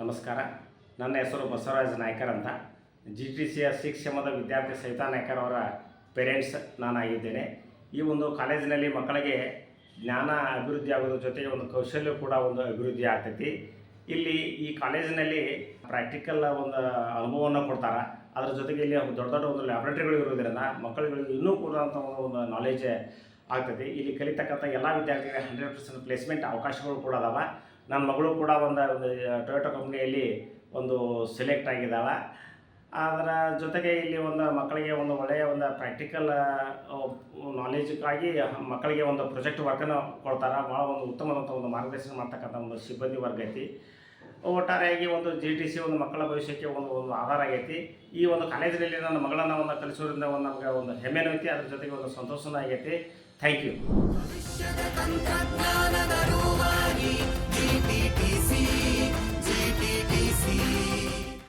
ನಮಸ್ಕಾರ. ನನ್ನ ಹೆಸರು ಬಸವರಾಜ ನಾಯ್ಕರ್ ಅಂತ. GTCಯ 6 ಎಮದ ವಿದ್ಯಾರ್ಥಿ ಸವಿತಾ ನಾಯ್ಕರ್ ಅವರ ಪೇರೆಂಟ್ಸ್ ನಾನಾಗಿದ್ದೇನೆ. ಈ ಒಂದು ಕಾಲೇಜಿನಲ್ಲಿ ಮಕ್ಕಳಿಗೆ ಜ್ಞಾನ ಅಭಿವೃದ್ಧಿ ಆಗೋದ್ರ ಜೊತೆಗೆ ಒಂದು ಕೌಶಲ್ಯ ಕೂಡ ಒಂದು ಅಭಿವೃದ್ಧಿ ಆಗ್ತೈತಿ. ಇಲ್ಲಿ ಈ ಕಾಲೇಜಿನಲ್ಲಿ ಪ್ರಾಕ್ಟಿಕಲ್ ಒಂದು ಅನುಭವವನ್ನು ಕೊಡ್ತಾರೆ. ಅದರ ಜೊತೆಗೆ ಇಲ್ಲಿ ದೊಡ್ಡ ದೊಡ್ಡ ಒಂದು ಲ್ಯಾಬ್ರೇಟರಿಗಳು ಇರೋದ್ರಿಂದ ಮಕ್ಕಳುಗಳಿಗೆ ಇನ್ನೂ ಕೂಡ ಅಂತ ಒಂದು ನಾಲೆಜ್ ಆಗ್ತದೆ. ಇಲ್ಲಿ ಕಲಿತಕ್ಕಂಥ ಎಲ್ಲ ವಿದ್ಯಾರ್ಥಿಗಳಿಗೆ 100% ಪ್ಲೇಸ್ಮೆಂಟ್ ಅವಕಾಶಗಳು ಕೂಡ ಅದಾವೆ. ನನ್ನ ಮಗಳು ಕೂಡ ಒಂದು ಟೊಯೋಟಾ ಕಂಪ್ನಿಯಲ್ಲಿ ಒಂದು ಸೆಲೆಕ್ಟ್ ಆಗಿದ್ದಾಳೆ. ಅದರ ಜೊತೆಗೆ ಇಲ್ಲಿ ಒಂದು ಮಕ್ಕಳಿಗೆ ಒಂದು ಒಳ್ಳೆಯ ಒಂದು ಪ್ರಾಕ್ಟಿಕಲ್ ನಾಲೆಜ್ಗಾಗಿ ಮಕ್ಕಳಿಗೆ ಒಂದು ಪ್ರಾಜೆಕ್ಟ್ ವರ್ಕನ್ನು ಕೊಡ್ತಾರೆ. ಭಾಳ ಒಂದು ಉತ್ತಮವಾದಂಥ ಒಂದು ಮಾರ್ಗದರ್ಶನ ಮಾಡ್ತಕ್ಕಂಥ ಒಂದು ಸಿಬ್ಬಂದಿ ವರ್ಗ ಐತಿ. ಒಟ್ಟಾರೆಯಾಗಿ ಒಂದು GTC ಒಂದು ಮಕ್ಕಳ ಭವಿಷ್ಯಕ್ಕೆ ಒಂದು ಆಧಾರ ಆಗೈತಿ. ಈ ಒಂದು ಕಾಲೇಜಿನಲ್ಲಿ ನನ್ನ ಮಗಳನ್ನು ಒಂದು ಕಲಿಸೋದ್ರಿಂದ ಒಂದು ನಮಗೆ ಒಂದು ಹೆಮ್ಮೆನೂ ಐತಿ, ಅದ್ರ ಜೊತೆಗೆ ಒಂದು ಸಂತೋಷನೂ ಆಗೈತಿ. Thank you.